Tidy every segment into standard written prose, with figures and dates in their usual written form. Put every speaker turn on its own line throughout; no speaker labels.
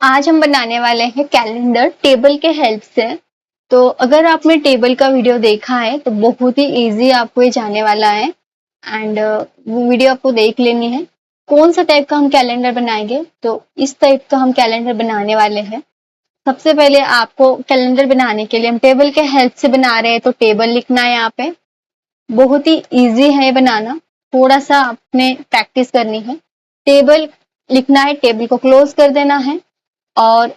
आज हम बनाने वाले हैं कैलेंडर टेबल के हेल्प से। तो अगर आपने टेबल का वीडियो देखा है तो बहुत ही इजी आपको ये जाने वाला है एंड वो वीडियो आपको देख लेनी है। कौन सा टाइप का हम कैलेंडर बनाएंगे, तो इस टाइप का हम कैलेंडर बनाने वाले हैं। सबसे पहले आपको कैलेंडर बनाने के लिए हम टेबल के हेल्प से बना रहे हैं, तो टेबल लिखना है यहाँ पे। बहुत ही इजी है बनाना, थोड़ा सा आपने प्रैक्टिस करनी है। टेबल लिखना है, टेबल को क्लोज कर देना है और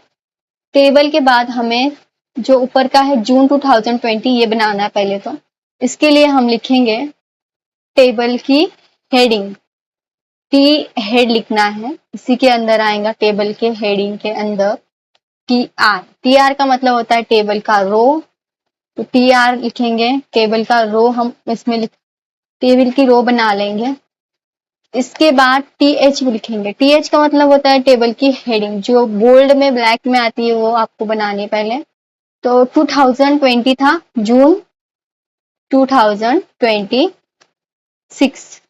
टेबल के बाद हमें जो ऊपर का है जून 2020 ये बनाना है पहले। तो इसके लिए हम लिखेंगे टेबल की हेडिंग, टी हेड लिखना है। इसी के अंदर आएगा टेबल के हेडिंग के अंदर टी आर का मतलब होता है टेबल का रो। तो टी आर लिखेंगे, टेबल का रो हम इसमें टेबल की रो बना लेंगे। इसके बाद टी एच भी लिखेंगे। टी एच का मतलब होता है टेबल की हेडिंग, जो बोल्ड में ब्लैक में आती है वो आपको बनानी है पहले। तो 2020 था, जून 2026।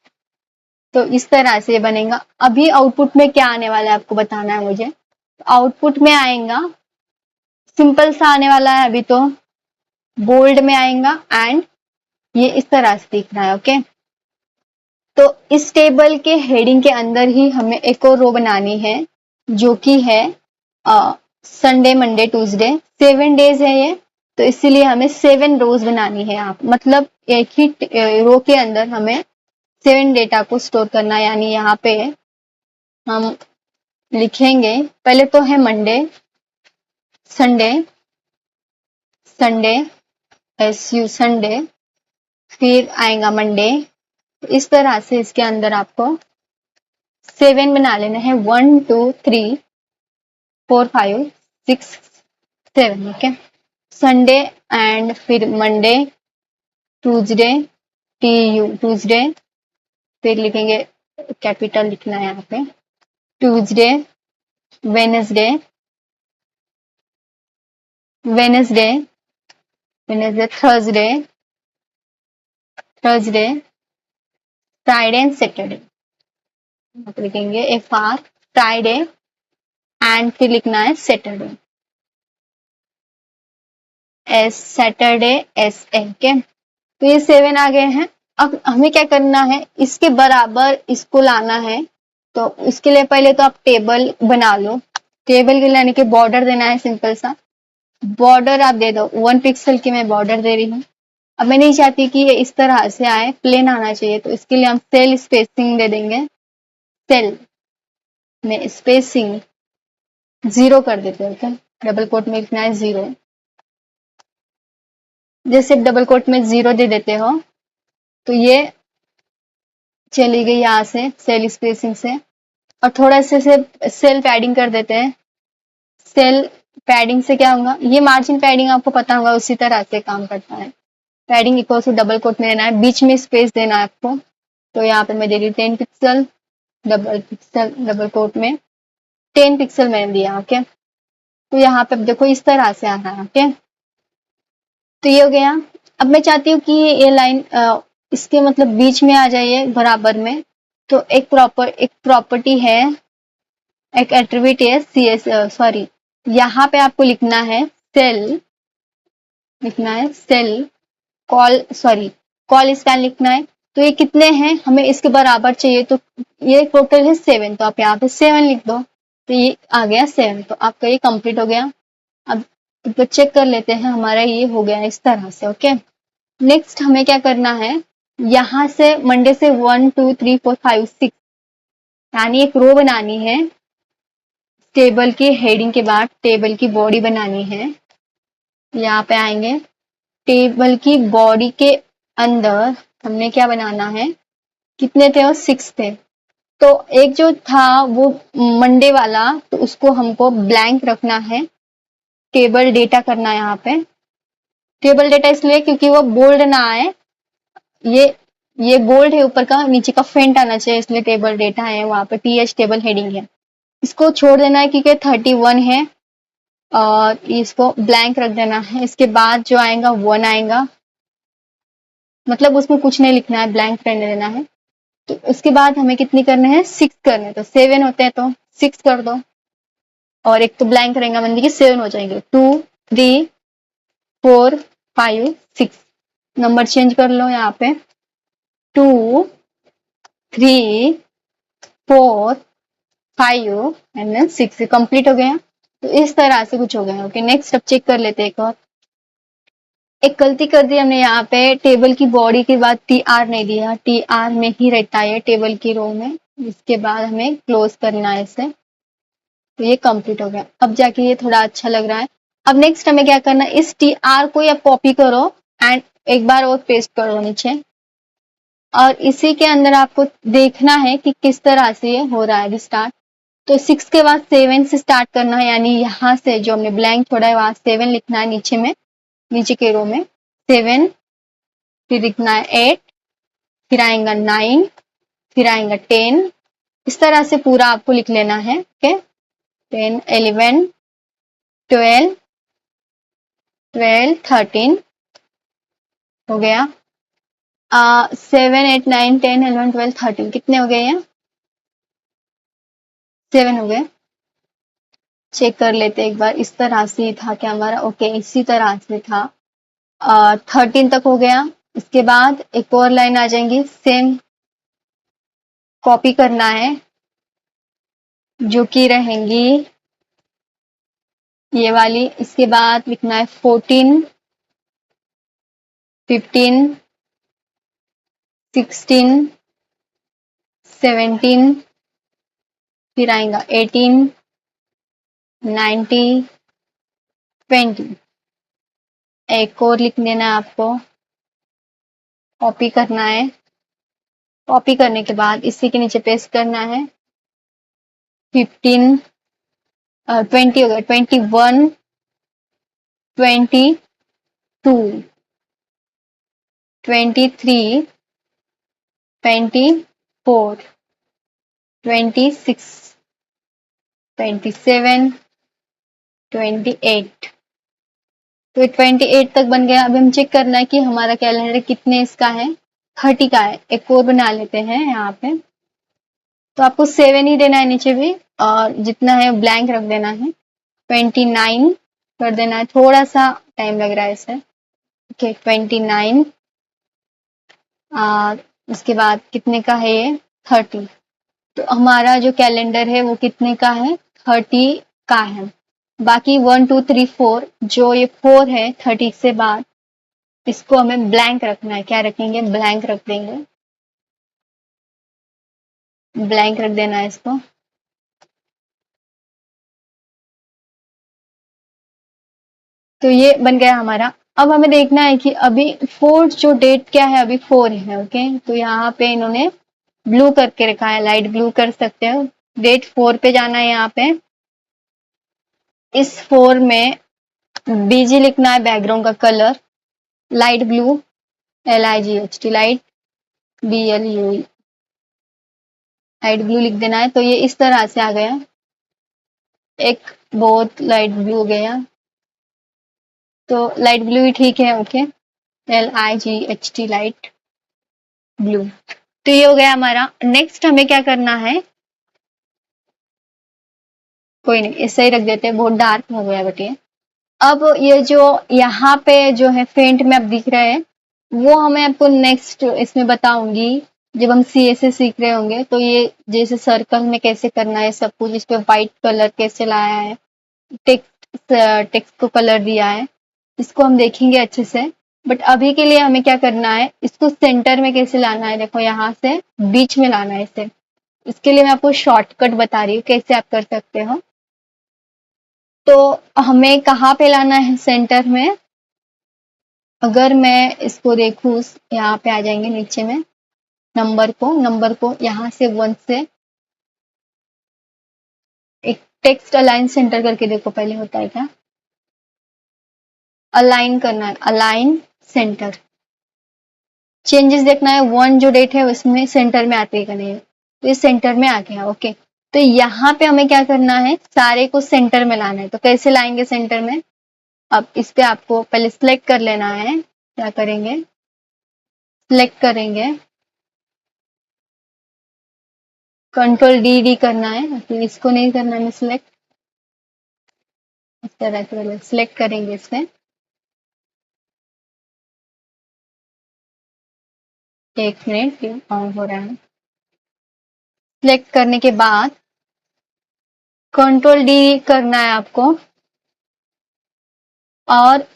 तो इस तरह से बनेगा। अभी आउटपुट में क्या आने वाला है आपको बताना है मुझे। आउटपुट में आएगा सिंपल सा आने वाला है, अभी तो बोल्ड में आएगा एंड ये इस तरह से दिख रहा है। ओके, तो इस टेबल के हेडिंग के अंदर ही हमें एक और रो बनानी है, जो कि है संडे मंडे ट्यूसडे, 7 डेज है ये। तो इसीलिए हमें 7 रोज बनानी है। आप मतलब एक ही रो के अंदर हमें 7 डेटा को स्टोर करना है। यानी यहाँ पे हम लिखेंगे, पहले तो है Monday, Sunday, Sunday SU Sunday, फिर आएगा मंडे। इस तरह से इसके अंदर आपको 7 बना लेना है। 1 2 3 4 5 6 7। ओके, संडे एंड फिर मंडे, ट्यूसडे, TU ट्यूसडे, फिर लिखेंगे कैपिटल लिखना है यहाँ पे, Tuesday, Wednesday, Wednesday, Wednesday, Thursday, Thursday, Friday and Saturday. लिखेंगे FR फ्राइडे एंड फिर लिखना है सैटरडे, सैटरडे SA। के तो ये 7 आ गए हैं। अब हमें क्या करना है, इसके बराबर इसको लाना है। तो इसके लिए पहले तो आप टेबल बना लो। टेबल के लाने के बॉर्डर देना है, सिंपल सा बॉर्डर आप दे दो। 1 पिक्सल की मैं बॉर्डर दे रही हूँ। अब मैं नहीं चाहती कि ये इस तरह से आए, प्लेन आना चाहिए। तो इसके लिए हम सेल स्पेसिंग दे देंगे। सेल में स्पेसिंग 0 कर देते हैं। ओके, डबल कोट में लिखना है 0। जैसे डबल कोट में 0 दे देते हो तो ये चली गई यहाँ से सेल स्पेसिंग से। और थोड़ा से सेल पैडिंग कर देते हैं। सेल पैडिंग से क्या होगा, ये मार्जिन पैडिंग आपको पता होगा, उसी तरह से काम करता है। Padding equal to double quote में देना है, बीच में स्पेस देना है आपको। तो यहाँ पे मैं दे रही हूँ 10 पिक्सल, डबल कोट में 10 पिक्सल मैंने दिया। ओके, तो यहाँ पे देखो इस तरह से आ रहा है। ओके, तो ये हो गया। अब मैं चाहती हूँ कि ये लाइन इसके मतलब बीच में आ जाइए, बराबर में। तो एक प्रॉपर्टी है, एक एट्रीब्यूट है सॉरी, यहाँ पे आपको लिखना है सेल, लिखना है सेल कॉल स्पैन लिखना है। तो ये कितने हैं, हमें इसके बराबर चाहिए। तो ये टोटल है 7, तो आप यहाँ पे 7 लिख दो। तो ये आ गया 7। तो आपका ये कंप्लीट हो गया। अब तो चेक कर लेते हैं, हमारा ये हो गया इस तरह से। ओके, नेक्स्ट हमें क्या करना है, यहाँ से मंडे से 1 2 3 4 5 6 यानी एक रो बनानी है। टेबल की हेडिंग के बाद टेबल की बॉडी बनानी है। यहाँ पे आएंगे, टेबल की बॉडी के अंदर हमने क्या बनाना है, कितने थे वो 6 थे। तो एक जो था वो मंडे वाला, तो उसको हमको ब्लैंक रखना है। टेबल डेटा करना है यहाँ पे। टेबल डेटा इसलिए क्योंकि वो बोल्ड ना आए, ये बोल्ड है ऊपर का, नीचे का फेंट आना चाहिए, इसलिए टेबल डेटा है। वहां पे TH टेबल हेडिंग है, इसको छोड़ देना है क्योंकि 31 है और इसको ब्लैंक रख देना है। इसके बाद जो आएगा 1 आएगा, मतलब उसमें कुछ नहीं लिखना है, ब्लैंक रहने देना है। तो उसके बाद हमें कितनी करने हैं, 6 करने। तो 7 होते हैं तो 6 कर दो। और एक तो ब्लैंक रहेगा, मतलब कि 7 हो जाएंगे। 2 3 4 5 6 नंबर चेंज कर लो यहाँ पे। 2 3 4 5 एंड देन 6 कंप्लीट हो गया। तो इस तरह से कुछ हो गया। ओके, नेक्स्ट अब चेक कर लेते हैं एक और। एक गलती कर दी हमने यहाँ पे, टेबल की बॉडी के बाद टी आर नहीं दिया, टी आर में ही रहता है टेबल की रो में। इसके बाद हमें क्लोज करना है इसे। तो ये कंप्लीट हो गया, अब जाके ये थोड़ा अच्छा लग रहा है। अब नेक्स्ट हमें क्या करना है, इस टी आर को आप कॉपी करो एंड एक बार और पेस्ट करो नीचे, और इसी के अंदर आपको देखना है कि किस तरह से ये हो रहा है स्टार्ट। तो 6 के बाद 7 से स्टार्ट करना है, यानी यहाँ से जो हमने ब्लैंक छोड़ा है वहां 7 लिखना है नीचे में, नीचे के रो में 7, फिर लिखना है 8, फिर आएगा 9, फिर आएगा 10। इस तरह से पूरा आपको लिख लेना है। ओके, 10 11 12 13 हो गया। 7 8 9 10 11 12 13 कितने हो गए? यहाँ 7 हो गए। चेक कर लेते एक बार, इस तरह से था क्या हमारा? ओके, इसी तरह से था। 13 तक हो गया। इसके बाद एक और लाइन आ जाएंगी, सेम कॉपी करना है, जो कि रहेंगी ये वाली। इसके बाद लिखना है 14 15 16 17, फिर आएगा 18 90 20। एक और लिख देना है आपको, कॉपी करना है। कॉपी करने के बाद इसी के नीचे पेस्ट करना है। 15 20 हो गया, 21 22 23 24 26 27 28। तो 28 तक बन गया। अब हम चेक करना है कि हमारा कैलेंडर कितने इसका है, 30 का है। एक और बना लेते हैं यहाँ पे। तो आपको 7 ही देना है नीचे भी, और जितना है ब्लैंक रख देना है। 29 कर देना है, थोड़ा सा टाइम लग रहा है इसे। ओके, 29। और उसके बाद कितने का है ये? 30। तो हमारा जो कैलेंडर है वो कितने का है? 30 का है। बाकी 1 2 3 4, जो ये 4 है 30 से बाद, इसको हमें ब्लैंक रखना है। क्या रखेंगे? ब्लैंक रख देंगे। ब्लैंक रख देना है इसको। तो ये बन गया हमारा। अब हमें देखना है कि अभी 4 जो डेट क्या है, अभी 4 है। ओके, तो यहाँ पे इन्होंने ब्लू करके रखा है, लाइट ब्लू कर सकते हो। डेट 4 पे जाना है। यहाँ पे इस 4 में बीजी लिखना है, बैकग्राउंड का colour light blue, LIGHT, light BLUE, light blue लिख देना है। तो ये इस तरह से आ गया, एक बहुत लाइट ब्लू हो गया। तो लाइट ब्लू ही ठीक है। Okay, LIGHT, light blue. तो ये हो गया हमारा। नेक्स्ट हमें क्या करना है, कोई नहीं, ऐसे ही रख देते हैं, बहुत डार्क हो गया बट ये। अब ये जो यहाँ पे जो है फेंट में अब दिख रहे हैं, वो हमें आपको नेक्स्ट इसमें बताऊंगी जब हम CSS सीख रहे होंगे। तो ये जैसे सर्कल में कैसे करना है सब कुछ, इस पे व्हाइट कलर कैसे लाया है, टेक्स्ट टेक्स्ट को कलर दिया है, इसको हम देखेंगे अच्छे से। बट अभी के लिए हमें क्या करना है, इसको सेंटर में कैसे लाना है। देखो यहाँ से बीच में लाना है इसे। इसके लिए मैं आपको शॉर्टकट बता रही हूँ कैसे आप कर सकते हो। तो हमें कहाँ पे लाना है सेंटर में? अगर मैं इसको देखूँ, यहाँ पे आ जाएंगे नीचे में, नंबर को यहाँ से 1 से एक टेक्स्ट अलाइन सेंटर करके देखो पहले होता है क्या। अलाइन करना है, अलाइन सेंटर। चेंजेस देखना है, 1 जो डेट है उसमें सेंटर में आते का नहीं है, तो ये सेंटर में आ गया। ओके, तो यहाँ पे हमें क्या करना है, सारे को सेंटर में लाना है। तो कैसे लाएंगे सेंटर में? अब इस पे आपको पहले सिलेक्ट कर लेना है। क्या करेंगे, सिलेक्ट करेंगे, Ctrl D करना है, तो इसको नहीं करना है सिलेक्ट। तरह के कलर सिलेक्ट करेंगे इसमें। एक मिनट, ये ऑन हो रहा है। सिलेक्ट करने के बाद कंट्रोल डी करना है आपको और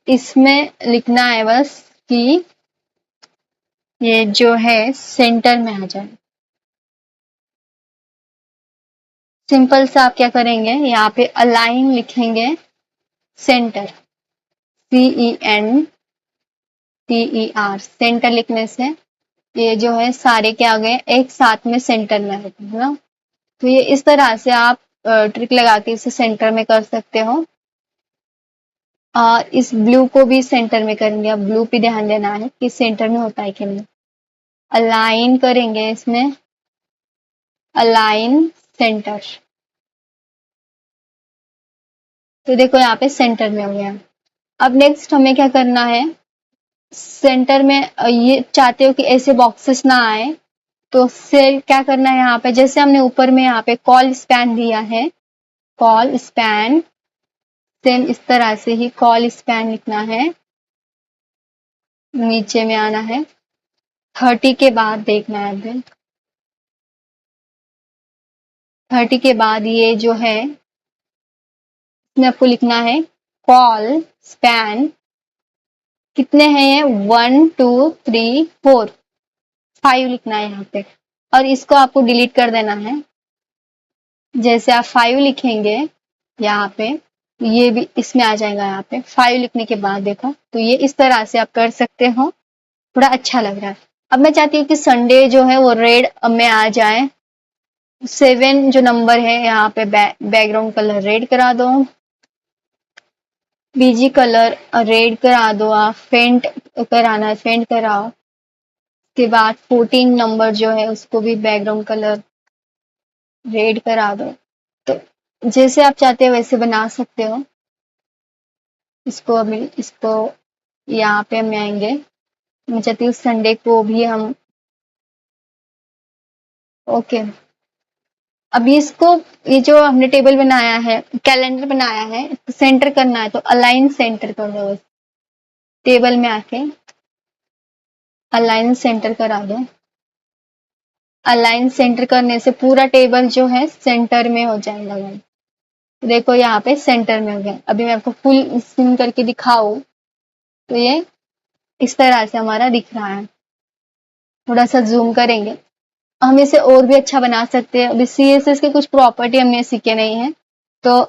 इसमें लिखना है बस कि ये जो है सेंटर में आ जाए। सिंपल सा आप क्या करेंगे, यहाँ पे अलाइन लिखेंगे सेंटर, CENTER, सेंटर लिखने से ये जो है सारे क्या आ गए एक साथ में सेंटर में आते हैं ना। तो ये इस तरह से आप ट्रिक लगा के इसे सेंटर में कर सकते हो। और इस ब्लू को भी सेंटर में करेंगे। अब ब्लू पे ध्यान देना है कि सेंटर में होता है कि नहीं। अलाइन करेंगे इसमें, अलाइन सेंटर, तो देखो यहाँ पे सेंटर में हो गया। अब नेक्स्ट हमें क्या करना है, सेंटर में ये चाहते हो कि ऐसे बॉक्सेस ना आए, तो सेल क्या करना है, यहाँ पे जैसे हमने ऊपर में यहाँ पे कॉल स्पैन दिया है, कॉल स्पैन, सेम इस तरह से ही कॉल स्पैन लिखना है, नीचे में आना है 30 के बाद देखना है। अभी 30 के बाद ये जो है इसमें आपको लिखना है कॉल स्पैन, कितने हैं ये 1 2 3 4 5 लिखना है यहाँ पे, और इसको आपको डिलीट कर देना है। जैसे आप 5 लिखेंगे यहाँ पे, ये भी इसमें आ जाएगा। यहाँ पे 5 लिखने के बाद देखो, तो ये इस तरह से आप कर सकते हो, थोड़ा अच्छा लग रहा है। अब मैं चाहती हूँ कि संडे जो है वो रेड में आ जाए। 7 जो नंबर है यहाँ पे बैकग्राउंड कलर रेड करा दो, बीजी कलर रेड करा दो, आप फेंट कराना है फेंट कराओ। उसके बाद 14 नंबर जो है उसको भी बैकग्राउंड कलर रेड करा दो। तो जैसे आप चाहते हो वैसे बना सकते हो। इसको अभी इसको यहाँ पे हम आएंगे, मैं चाहती हूँ संडे को भी हम, ओके। अभी इसको, ये जो हमने टेबल बनाया है, कैलेंडर बनाया है, इसको सेंटर करना है, तो अलाइन सेंटर कर दो। टेबल में आके अलाइन सेंटर करा दो। अलाइन सेंटर करने से पूरा टेबल जो है सेंटर में हो जाएगा। देखो यहाँ पे सेंटर में हो गया। अभी मैं आपको फुल स्क्रीन करके दिखाऊं तो ये इस तरह से हमारा दिख रहा है। थोड़ा सा जूम करेंगे, हम इसे और भी अच्छा बना सकते हैं। अभी CSS के कुछ प्रॉपर्टी हमने सीखे नहीं है, तो